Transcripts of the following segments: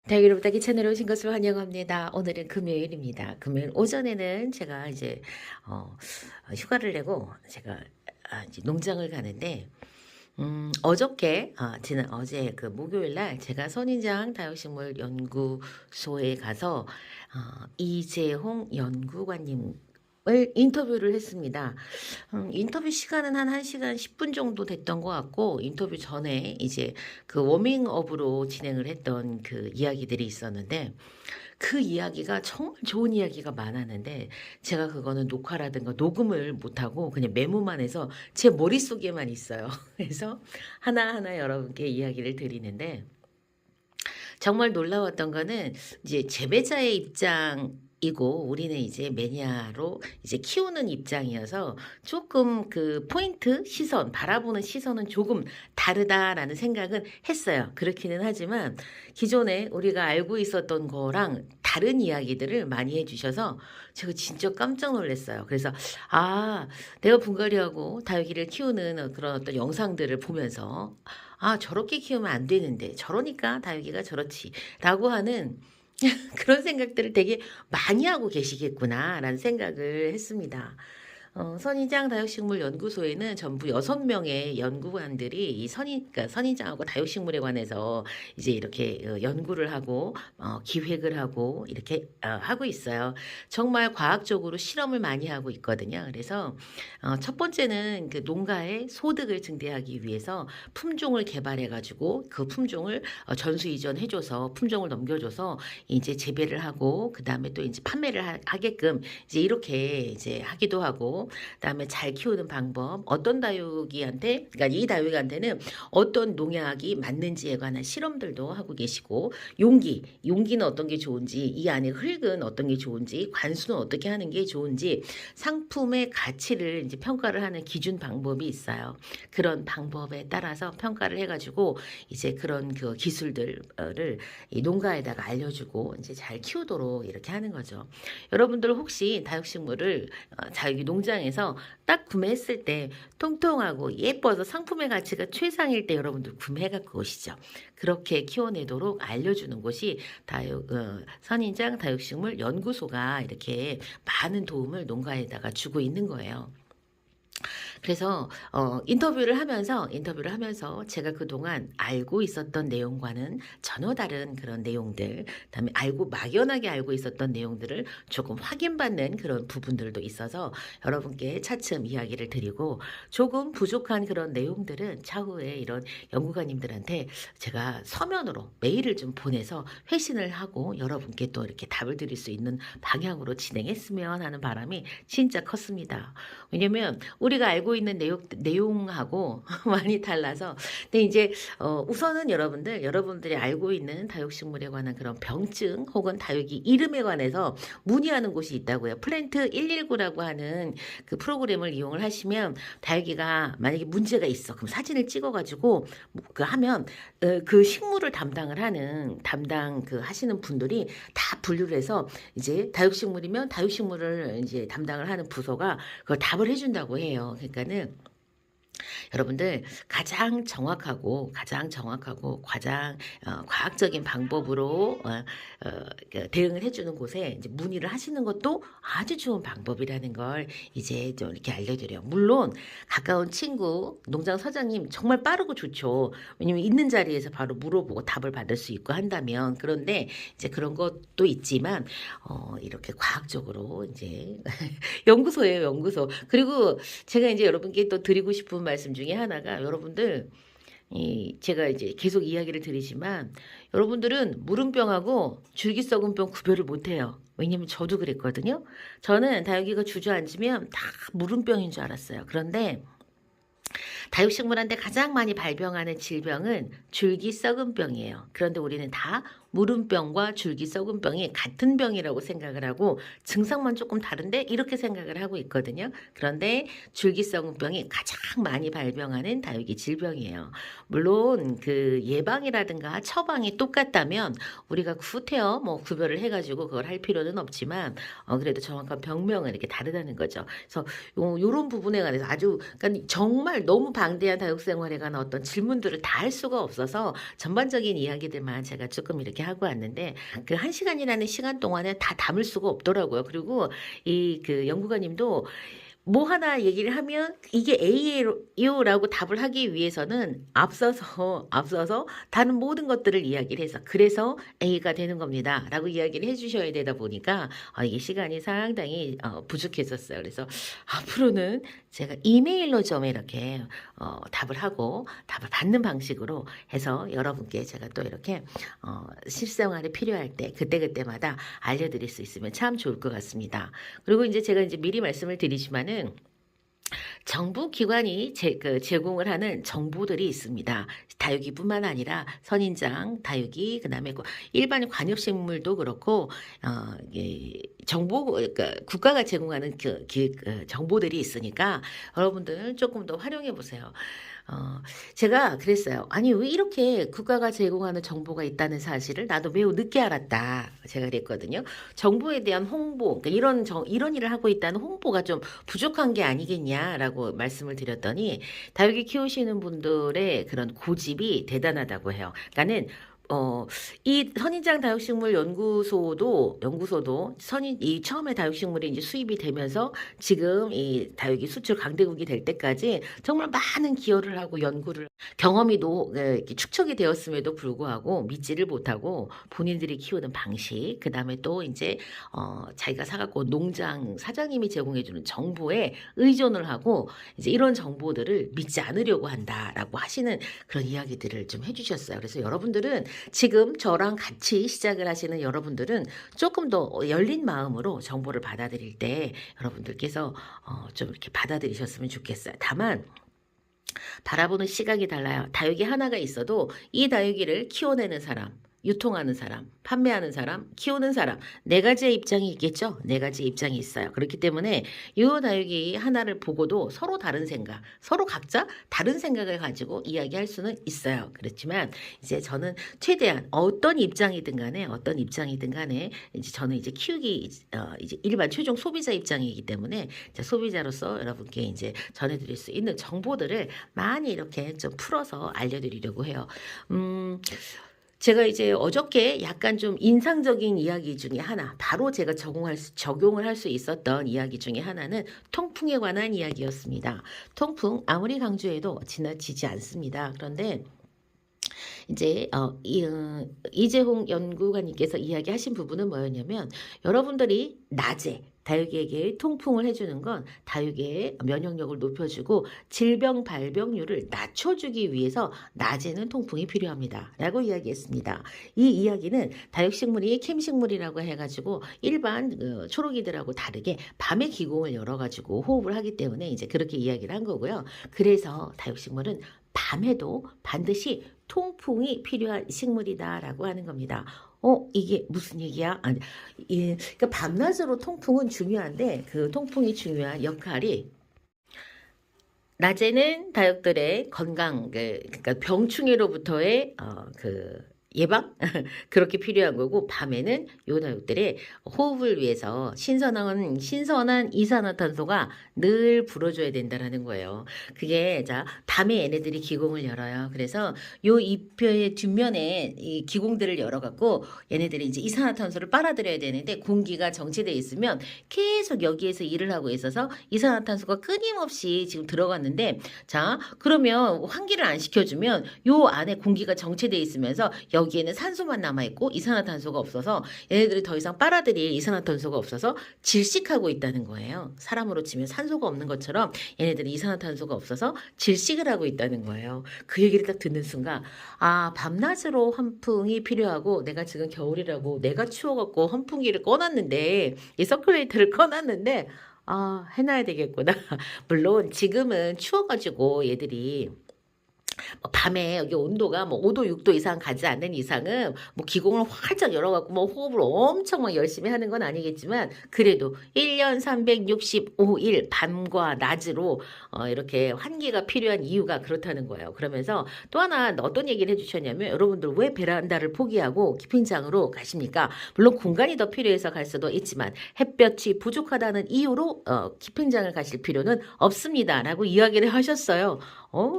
다육이 부탁이 채널에 오신 것을 환영합니다. 오늘은 금요일입니다. 금요일 오전에는 제가 이제 휴가를 내고 제가 이제 농장을 가는데 어저께 지난 어제 그 목요일 날 제가 선인장 다육식물 연구소에 가서 이재홍 연구관님 을 인터뷰를 했습니다. 인터뷰 시간은 한 1시간 10분 정도 됐던 것 같고, 인터뷰 전에 이제 그 워밍업으로 진행을 했던 그 이야기들이 있었는데, 그 이야기가 정말 좋은 이야기가 많았는데, 제가 그거는 녹화라든가 녹음을 못하고 그냥 메모만 해서 제 머릿속에만 있어요. 그래서 하나하나 여러분께 이야기를 드리는데, 정말 놀라웠던 거는 이제 재배자의 입장이고 우리는 이제 매니아로 이제 키우는 입장이어서 조금 그 포인트 시선 바라보는 시선은 조금 다르다라는 생각은 했어요. 그렇기는 하지만 기존에 우리가 알고 있었던 거랑 다른 이야기들을 많이 해주셔서 제가 진짜 깜짝 놀랐어요. 그래서 내가 분갈이하고 다육이를 키우는 그런 어떤 영상들을 보면서 저렇게 키우면 안 되는데 저러니까 다육이가 저렇지라고 하는 그런 생각들을 되게 많이 하고 계시겠구나라는 생각을 했습니다. 선인장 다육식물 연구소에는 전부 6명의 연구관들이 그러니까 선인장하고 다육식물에 관해서 이제 이렇게 연구를 하고 기획을 하고 이렇게 하고 있어요. 정말 과학적으로 실험을 많이 하고 있거든요. 그래서 첫 번째는 그 농가의 소득을 증대하기 위해서 품종을 개발해 가지고 그 품종을 전수 이전해줘서 품종을 넘겨줘서 이제 재배를 하고 그 다음에 또 이제 판매를 하게끔 이제 이렇게 이제 하기도 하고, 그다음에 잘 키우는 방법, 어떤 다육이한테, 그러니까 이 다육이한테는 어떤 농약이 맞는지에 관한 실험들도 하고 계시고, 용기는 어떤 게 좋은지, 이 안에 흙은 어떤 게 좋은지, 관수는 어떻게 하는 게 좋은지, 상품의 가치를 이제 평가를 하는 기준 방법이 있어요. 그런 방법에 따라서 평가를 해가지고 이제 그런 그 기술들을 이 농가에다가 알려주고 이제 잘 키우도록 이렇게 하는 거죠. 여러분들 혹시 다육식물을 자기 농장에서 딱 구매했을 때 통통하고 예뻐서 상품의 가치가 최상일 때 여러분들 구매해 갖고 오시죠. 그렇게 키워내도록 알려주는 곳이 선인장 다육식물 연구소가 이렇게 많은 도움을 농가에다가 주고 있는 거예요. 그래서 인터뷰를 하면서 제가 그동안 알고 있었던 내용과는 전혀 다른 그런 내용들, 그다음에 막연하게 알고 있었던 내용들을 조금 확인받는 그런 부분들도 있어서 여러분께 차츰 이야기를 드리고, 조금 부족한 그런 내용들은 차후에 이런 연구가님들한테 제가 서면으로 메일을 좀 보내서 회신을 하고 여러분께 또 이렇게 답을 드릴 수 있는 방향으로 진행했으면 하는 바람이 진짜 컸습니다. 왜냐면 우리가 알고 있는 내용하고 많이 달라서. 근데 이제 우선은 여러분들이 알고 있는 다육식물에 관한 그런 병증 혹은 다육이 이름에 관해서 문의하는 곳이 있다고요. 플랜트 119라고 하는 그 프로그램을 이용을 하시면 다육이가 만약에 문제가 있어, 그럼 사진을 찍어가지고 그 하면 그 식물을 담당 그 하시는 분들이 다 분류를 해서 이제 다육식물이면 다육식물을 이제 담당을 하는 부서가 그걸 답을 해준다고 해요. 그러니까는 여러분들 가장 정확하고 가장 과학적인 방법으로 그 대응을 해주는 곳에 이제 문의를 하시는 것도 아주 좋은 방법이라는 걸 이제 좀 이렇게 알려드려요. 물론 가까운 친구, 농장 사장님 정말 빠르고 좋죠. 왜냐면 있는 자리에서 바로 물어보고 답을 받을 수 있고 한다면. 그런데 이제 그런 것도 있지만 이렇게 과학적으로 이제 연구소예요, 연구소. 그리고 제가 이제 여러분께 또 드리고 싶은 말씀 중에 하나가, 여러분들 제가 이제 계속 이야기를 드리지만 여러분들은 무름병하고 줄기 썩은 병 구별을 못해요. 왜냐면 저도 그랬거든요. 저는 다육이가 주저앉으면 다 무름병인 줄 알았어요. 그런데 다육식물한테 가장 많이 발병하는 질병은 줄기 썩은 병이에요. 그런데 우리는 다 무름병과 줄기 썩은 병이 같은 병이라고 생각을 하고 증상만 조금 다른데 이렇게 생각을 하고 있거든요. 그런데 줄기 썩은 병이 가장 많이 발병하는 다육이 질병이에요. 물론 그 예방이라든가 처방이 똑같다면 우리가 구태여 구별을 해가지고 그걸 할 필요는 없지만 그래도 정확한 병명은 이렇게 다르다는 거죠. 그래서 요런 부분에 관해서 아주, 그러니까 정말 너무 방대한 다육 생활에 관한 어떤 질문들을 다 할 수가 없어서 전반적인 이야기들만 제가 조금 이렇게 하고 왔는데 그 1시간이라는 시간 동안에 다 담을 수가 없더라고요. 그리고 이 그 연구가님도 뭐 하나 얘기를 하면 이게 A예요라고 답을 하기 위해서는 앞서서 다른 모든 것들을 이야기를 해서 그래서 A가 되는 겁니다라고 이야기를 해주셔야 되다 보니까 이게 시간이 상당히 부족했었어요. 그래서 앞으로는 제가 이메일로 좀 이렇게 답을 하고 답을 받는 방식으로 해서 여러분께 제가 또 이렇게 실생활에 필요할 때 그때그때마다 알려드릴 수 있으면 참 좋을 것 같습니다. 그리고 이제 제가 이제 미리 말씀을 드리지만은 정부 기관이 제공을 하는 정보들이 있습니다. 다육이뿐만 아니라 선인장, 다육이, 그다음에 일반 관엽식물도 그렇고 정보 그러니까 국가가 제공하는 정보들이 있으니까 여러분들 조금 더 활용해 보세요. 제가 그랬어요. 아니, 왜 이렇게 국가가 제공하는 정보가 있다는 사실을 나도 매우 늦게 알았다. 제가 그랬거든요. 정보에 대한 홍보, 그러니까 이런 일을 하고 있다는 홍보가 좀 부족한 게 아니겠냐라고 말씀을 드렸더니 다육이 키우시는 분들의 그런 고집이 대단하다고 해요. 그러니까는 이 선인장 다육식물 연구소도 이 처음에 다육식물이 이제 수입이 되면서 지금 이 다육이 수출 강대국이 될 때까지 정말 많은 기여를 하고 연구를 경험이 이렇게 축적이 되었음에도 불구하고 믿지를 못하고 본인들이 키우는 방식, 그 다음에 또 이제 자기가 사갖고 농장 사장님이 제공해주는 정보에 의존을 하고 이제 이런 정보들을 믿지 않으려고 한다라고 하시는 그런 이야기들을 좀 해주셨어요. 그래서 여러분들은 지금 저랑 같이 시작을 하시는 여러분들은 조금 더 열린 마음으로 정보를 받아들일 때 여러분들께서 좀 이렇게 받아들이셨으면 좋겠어요. 다만 바라보는 시각이 달라요. 다육이 하나가 있어도 이 다육이를 키워내는 사람, 유통하는 사람, 판매하는 사람, 키우는 사람 네 가지의 입장이 있겠죠. 네 가지의 입장이 있어요. 그렇기 때문에 이 다육이 하나를 보고도 서로 다른 생각, 서로 각자 다른 생각을 가지고 이야기할 수는 있어요. 그렇지만 이제 저는 최대한 어떤 입장이든 간에 이제 저는 이제 키우기 이제 일반 최종 소비자 입장이기 때문에 이제 소비자로서 여러분께 이제 전해드릴 수 있는 정보들을 많이 이렇게 좀 풀어서 알려드리려고 해요. 제가 이제 어저께 약간 좀 인상적인 이야기 중에 하나, 바로 제가 적용을 할 수 있었던 이야기 중에 하나는 통풍에 관한 이야기였습니다. 통풍 아무리 강조해도 지나치지 않습니다. 그런데 이제 이재홍 연구관님께서 이야기하신 부분은 뭐였냐면 여러분들이 낮에 다육이에게 통풍을 해주는 건 다육이의 면역력을 높여주고 질병 발병률을 낮춰주기 위해서 낮에는 통풍이 필요합니다. 라고 이야기했습니다. 이 이야기는 다육식물이 캠식물이라고 해가지고 일반 초록이들하고 다르게 밤에 기공을 열어가지고 호흡을 하기 때문에 이제 그렇게 이야기를 한 거고요. 그래서 다육식물은 밤에도 반드시 통풍이 필요한 식물이다라고 하는 겁니다. 이게 무슨 얘기야? 아니, 그러니까 밤낮으로 통풍은 중요한데 그 통풍이 중요한 역할이 낮에는 다육들의 건강, 그러니까 병충해로부터의 예방 그렇게 필요한 거고 밤에는 요 다육들의 호흡을 위해서 신선한 이산화탄소가 늘 불어줘야 된다라는 거예요. 그게 자 밤에 얘네들이 기공을 열어요. 그래서 요 잎의 뒷면에 이 기공들을 열어갖고 얘네들이 이제 이산화탄소를 빨아들여야 되는데 공기가 정체돼 있으면 계속 여기에서 일을 하고 있어서 이산화탄소가 끊임없이 지금 들어갔는데 자 그러면 환기를 안 시켜주면 요 안에 공기가 정체돼 있으면서 여기에는 산소만 남아있고 이산화탄소가 없어서 얘네들이 더 이상 빨아들일 이산화탄소가 없어서 질식하고 있다는 거예요. 사람으로 치면 산소가 없는 것처럼 얘네들이 이산화탄소가 없어서 질식을 하고 있다는 거예요. 그 얘기를 딱 듣는 순간 밤낮으로 환풍이 필요하고 내가 지금 겨울이라고 내가 추워갖고 환풍기를 꺼놨는데 이 서큘레이터를 꺼놨는데 해놔야 되겠구나. 물론 지금은 추워가지고 얘들이 뭐 밤에 여기 온도가 뭐 5도 6도 이상 가지 않는 이상은 뭐 기공을 활짝 열어갖고 뭐 호흡을 엄청 막 열심히 하는 건 아니겠지만 그래도 1년 365일 밤과 낮으로 이렇게 환기가 필요한 이유가 그렇다는 거예요. 그러면서 또 하나 어떤 얘기를 해주셨냐면 여러분들 왜 베란다를 포기하고 키핑장으로 가십니까? 물론 공간이 더 필요해서 갈 수도 있지만 햇볕이 부족하다는 이유로 키핑장을 가실 필요는 없습니다. 라고 이야기를 하셨어요.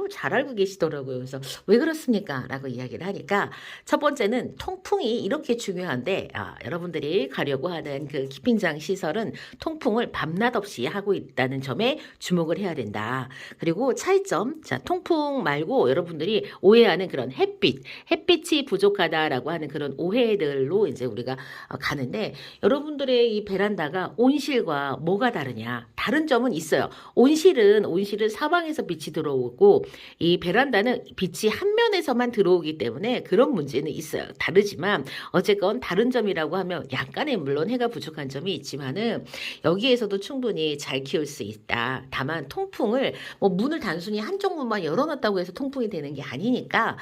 잘 알고 계시더라고요. 그래서 왜 그렇습니까? 라고 이야기를 하니까 첫 번째는 통풍이 이렇게 중요한데 여러분들이 가려고 하는 그 키핑장 시설은 통풍을 밤낮 없이 하고 있다는 점에 주목을 해야 된다. 그리고 차이점, 자, 통풍 말고 여러분들이 오해하는 그런 햇빛이 부족하다라고 하는 그런 오해들로 이제 우리가 가는데 여러분들의 이 베란다가 온실과 뭐가 다르냐? 다른 점은 있어요. 온실은 사방에서 빛이 들어오고 이 베란다는 빛이 한 면에서만 들어오기 때문에 그런 문제는 있어요. 다르지만 어쨌건 다른 점이라고 하면 약간의 물론 해가 부족한 점이 있지만은 여기에서도 충분히 잘 키울 수 있다. 다만 통풍을 뭐 문을 단순히 한쪽 문만 열어놨다고 해서 통풍이 되는 게 아니니까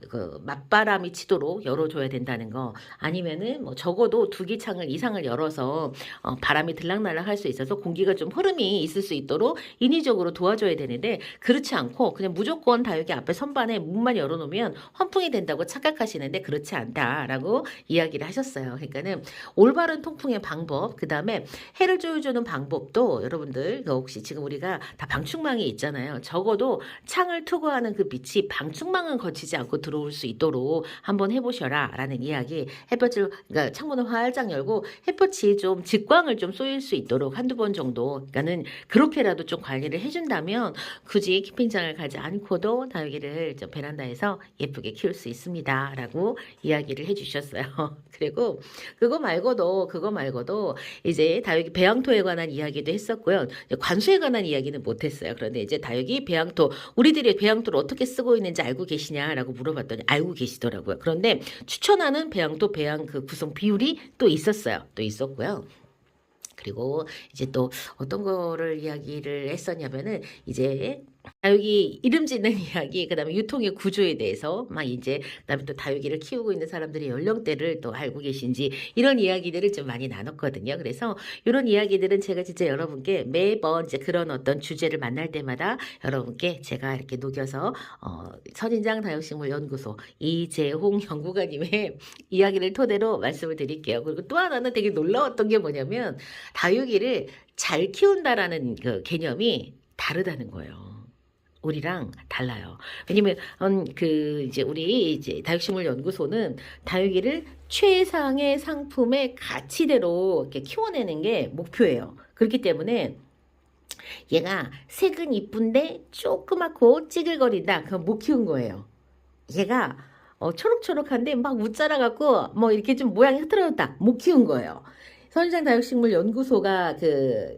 그 맞바람이 치도록 열어줘야 된다는 거 아니면은 뭐 적어도 두 개 창을 이상을 열어서 바람이 들락날락 할 수 있어서 공기가 좀 흐름이 있을 수 있도록 인위적으로 도와줘야 되는데 그렇지 않고 그냥 무조건 다 여기 앞에 선반에 문만 열어놓으면 환풍이 된다고 착각하시는데 그렇지 않다라고 이야기를 하셨어요. 그러니까는 올바른 통풍의 방법, 그 다음에 해를 조여주는 방법도 여러분들 혹시 지금 우리가 다 방충망이 있잖아요. 적어도 창을 투과하는 그 빛이 방충망은 거치지 않고 들어올 수 있도록 한번 해보셔라 라는 이야기. 햇볕을 그러니까 창문을 활짝 열고 햇볕이 좀 직광을 좀 쏘일 수 있도록 한두 번 정도 그러니까는 그렇게라도 좀 관리를 해준다면 굳이 키핑장을 가지 않고도 다육이를 좀 베란다에서 예쁘게 키울 수 있습니다 라고 이야기를 해주셨어요. 그리고 그거 말고도 이제 다육이 배양토에 관한 이야기도 했었고요. 관수에 관한 이야기는 못했어요. 그런데 이제 다육이 배양토 우리들이 배양토를 어떻게 쓰고 있는지 알고 계시냐라고 물어봤더니 알고 계시더라고요. 그런데 추천하는 배양토 배양 그 구성 비율이 또 있었고요. 그리고 이제 또 어떤 거를 이야기를 했었냐면은 이제 다육이 이름 짓는 이야기, 그다음에 유통의 구조에 대해서 막 이제 그다음에 또 다육이를 키우고 있는 사람들의 연령대를 또 알고 계신지 이런 이야기들을 좀 많이 나눴거든요. 그래서 이런 이야기들은 제가 진짜 여러분께 매번 이제 그런 어떤 주제를 만날 때마다 여러분께 제가 이렇게 녹여서 선인장 다육식물 연구소 이재홍 연구가님의 이야기를 토대로 말씀을 드릴게요. 그리고 또 하나는 되게 놀라웠던 게 뭐냐면 다육이를 잘 키운다라는 그 개념이 다르다는 거예요. 우리랑 달라요. 왜냐면 그 이제 우리 이제 다육식물 연구소는 다육이를 최상의 상품의 가치대로 이렇게 키워내는 게 목표예요. 그렇기 때문에 얘가 색은 이쁜데 조그맣고 찌글거린다. 그건 못 키운 거예요. 얘가 초록초록한데 막 웃자라갖고 뭐 이렇게 좀 모양이 흐트러졌다. 못 키운 거예요. 선인장 다육식물 연구소가 그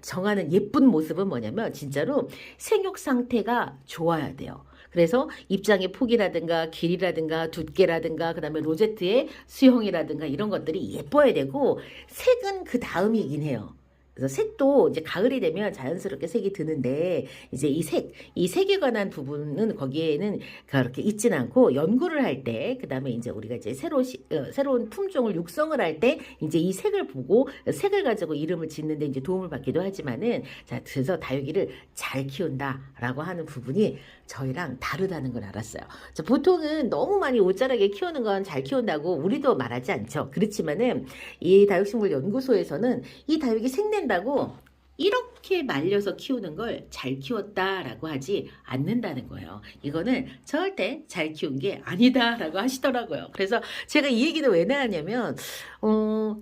정하는 예쁜 모습은 뭐냐면 진짜로 생육 상태가 좋아야 돼요. 그래서 입장의 폭이라든가 길이라든가 두께라든가 그다음에 로제트의 수형이라든가 이런 것들이 예뻐야 되고 색은 그 다음이긴 해요. 그래서 색도 이제 가을이 되면 자연스럽게 색이 드는데 이제 이 색에 관한 부분은 거기에는 그렇게 있진 않고 연구를 할 때 그다음에 이제 우리가 이제 새로운 품종을 육성을 할 때 이제 이 색을 보고 색을 가지고 이름을 짓는데 이제 도움을 받기도 하지만은 자 그래서 다육이를 잘 키운다라고 하는 부분이 저희랑 다르다는 걸 알았어요. 보통은 너무 많이 옷자라게 키우는 건 잘 키운다고 우리도 말하지 않죠. 그렇지만은 이 다육식물 연구소에서는 이 다육이 색낸다고 이렇게 말려서 키우는 걸 잘 키웠다라고 하지 않는다는 거예요. 이거는 절대 잘 키운 게 아니다라고 하시더라고요. 그래서 제가 이 얘기는 왜 나왔냐면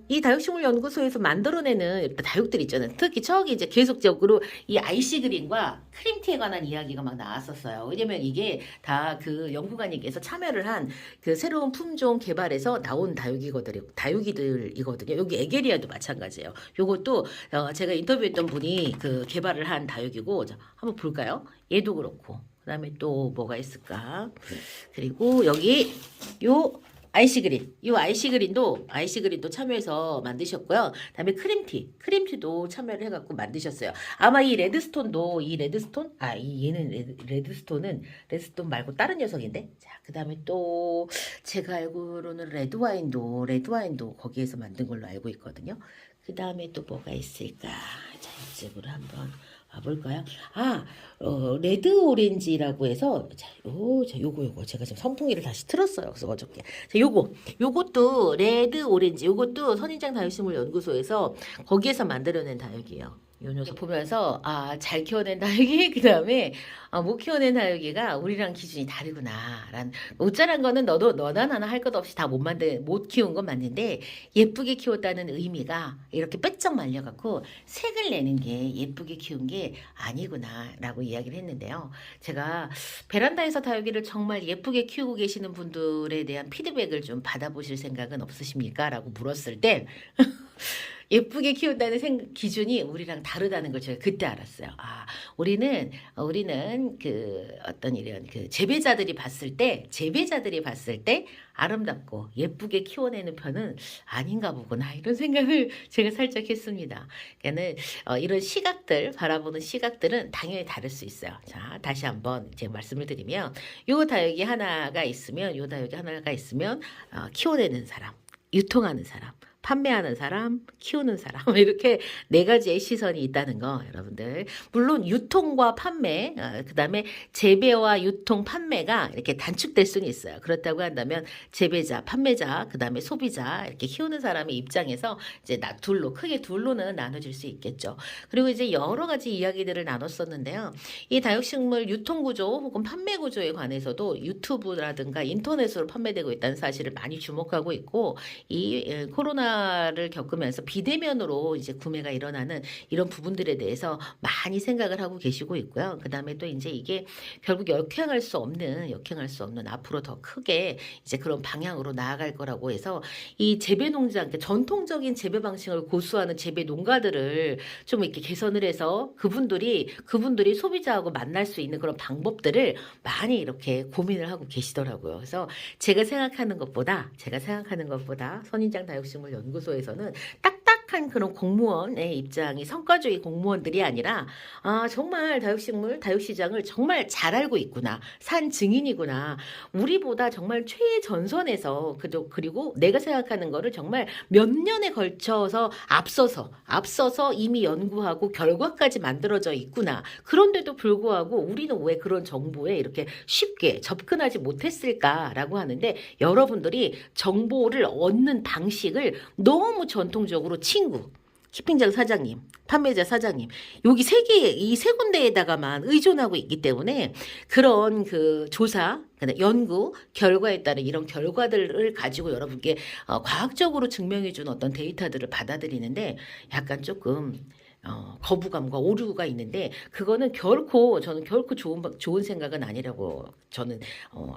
이 다육식물 연구소에서 만들어내는 다육들 있잖아요. 특히 저기 이제 계속적으로 이 아이시 그린과 크림티에 관한 이야기가 막 나왔었어요. 왜냐면 이게 다 그 연구관님께서 참여를 한 그 새로운 품종 개발에서 나온 다육이들이거든요. 여기 에게리아도 마찬가지예요. 요것도 제가 인터뷰했던 분이 그 개발을 한 다육이고 자, 한번 볼까요? 얘도 그렇고 그다음에 또 뭐가 있을까? 그리고 여기 요 아이시그린. 이 아이시그린도 참여해서 만드셨고요. 그다음에 크림티도 참여를 해갖고 만드셨어요. 아마 얘는 레드스톤은 말고 다른 녀석인데. 자, 그다음에 또 제가 알고로는 레드와인도 거기에서 만든 걸로 알고 있거든요. 그다음에 또 뭐가 있을까? 자, 이쪽으로 한번 와볼까요? 레드 오렌지라고 해서, 자, 요거. 제가 지금 선풍기를 다시 틀었어요. 그래서 어저께. 자, 요것도 레드 오렌지, 요것도 선인장 다육식물 연구소에서 거기에서 만들어낸 다육이에요. 요 녀석 보면서, 잘 키워낸 다육이, 그 다음에, 못 키워낸 다육이가 우리랑 기준이 다르구나. 못 자란 거는 너나 나나 할 것 없이 다 못 키운 건 맞는데, 예쁘게 키웠다는 의미가 이렇게 빼쩍 말려갖고 색을 내는 게 예쁘게 키운 게 아니구나 라고 이야기를 했는데요. 제가 베란다에서 다육이를 정말 예쁘게 키우고 계시는 분들에 대한 피드백을 좀 받아보실 생각은 없으십니까? 라고 물었을 때 예쁘게 키운다는 기준이 우리랑 다르다는 걸 제가 그때 알았어요. 우리는 그 어떤 이런 그 재배자들이 봤을 때 아름답고 예쁘게 키워내는 편은 아닌가 보구나 이런 생각을 제가 살짝 했습니다. 그러니까는 이런 바라보는 시각들은 당연히 다를 수 있어요. 자, 다시 한번 제가 말씀을 드리면 요 다육이 하나가 있으면 키워내는 사람, 유통하는 사람, 판매하는 사람, 키우는 사람 이렇게 네 가지의 시선이 있다는 거 여러분들. 물론 유통과 판매, 그다음에 재배와 유통, 판매가 이렇게 단축될 수는 있어요. 그렇다고 한다면 재배자, 판매자, 그다음에 소비자 이렇게 키우는 사람의 입장에서 이제 크게 둘로는 나눠질 수 있겠죠. 그리고 이제 여러 가지 이야기들을 나눴었는데요. 이 다육식물 유통 구조 혹은 판매 구조에 관해서도 유튜브라든가 인터넷으로 판매되고 있다는 사실을 많이 주목하고 있고 이 코로나를 겪으면서 비대면으로 이제 구매가 일어나는 이런 부분들에 대해서 많이 생각을 하고 계시고 있고요. 그다음에 또 이제 이게 결국 역행할 수 없는 앞으로 더 크게 이제 그런 방향으로 나아갈 거라고 해서 이 재배 농장, 전통적인 재배 방식을 고수하는 재배 농가들을 좀 이렇게 개선을 해서 그분들이 소비자하고 만날 수 있는 그런 방법들을 많이 이렇게 고민을 하고 계시더라고요. 그래서 제가 생각하는 것보다 선인장 다육식물 연구소에서는 딱딱한 그런 공무원의 입장이 성과주의 공무원들이 아니라 정말 다육시장을 정말 잘 알고 있구나. 산 증인이구나. 우리보다 정말 최전선에서 그리고 내가 생각하는 거를 정말 몇 년에 걸쳐서 앞서서 이미 연구하고 결과까지 만들어져 있구나. 그런데도 불구하고 우리는 왜 그런 정보에 이렇게 쉽게 접근하지 못했을까라고 하는데 여러분들이 정보를 얻는 방식을 너무 전통적으로 키핑장 사장님, 판매자 사장님, 이 세 군데에다가만 의존하고 있기 때문에 그런 그 조사, 연구, 결과에 따른 이런 결과들을 가지고 여러분께 과학적으로 증명해준 어떤 데이터들을 받아들이는데 약간 조금 거부감과 오류가 있는데 그거는 저는 결코 좋은 생각은 아니라고 저는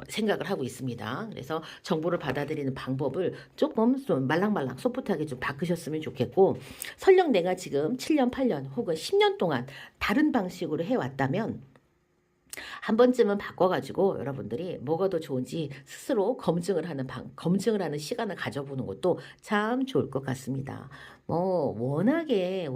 생각을 하고 있습니다. 그래서 정보를 받아들이는 방법을 조금 좀 말랑말랑 소프트하게 좀 바꾸셨으면 좋겠고 설령 내가 지금 7년, 8년 혹은 10년 동안 다른 방식으로 해왔다면 한 번쯤은 바꿔가지고 여러분들이 뭐가 더 좋은지 스스로 검증을 하는 시간을 가져보는 것도 참 좋을 것 같습니다. 워낙에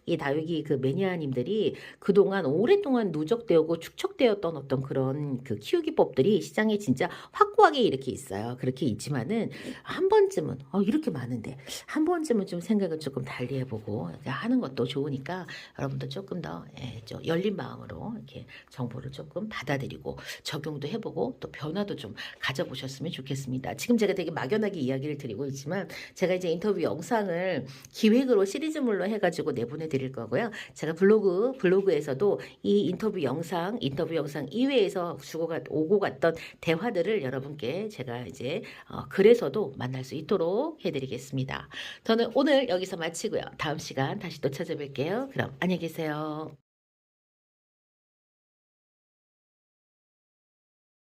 이 다육이 그 매니아님들이 그동안 오랫동안 누적되었고 축적되었던 어떤 그런 그 키우기법들이 시장에 진짜 확고하게 이렇게 있어요. 그렇게 있지만은 한 번쯤은 이렇게 많은데 한 번쯤은 좀 생각을 조금 달리 해보고 하는 것도 좋으니까 여러분도 조금 더 좀 열린 마음으로 이렇게 정보를 조금 받아들이고 적용도 해보고 또 변화도 좀 가져보셨으면 좋겠습니다. 지금 제가 되게 막연하게 이야기를 드리고 있지만 제가 이제 인터뷰 영상을 기획으로 시리즈물로 해가지고 내보내 드릴 거고요. 제가 블로그에서도 이 인터뷰 영상 이외에서 오고 갔던 대화들을 여러분께 제가 이제 글에서도 만날 수 있도록 해드리겠습니다. 저는 오늘 여기서 마치고요. 다음 시간 다시 또 찾아뵐게요. 그럼 안녕히 계세요.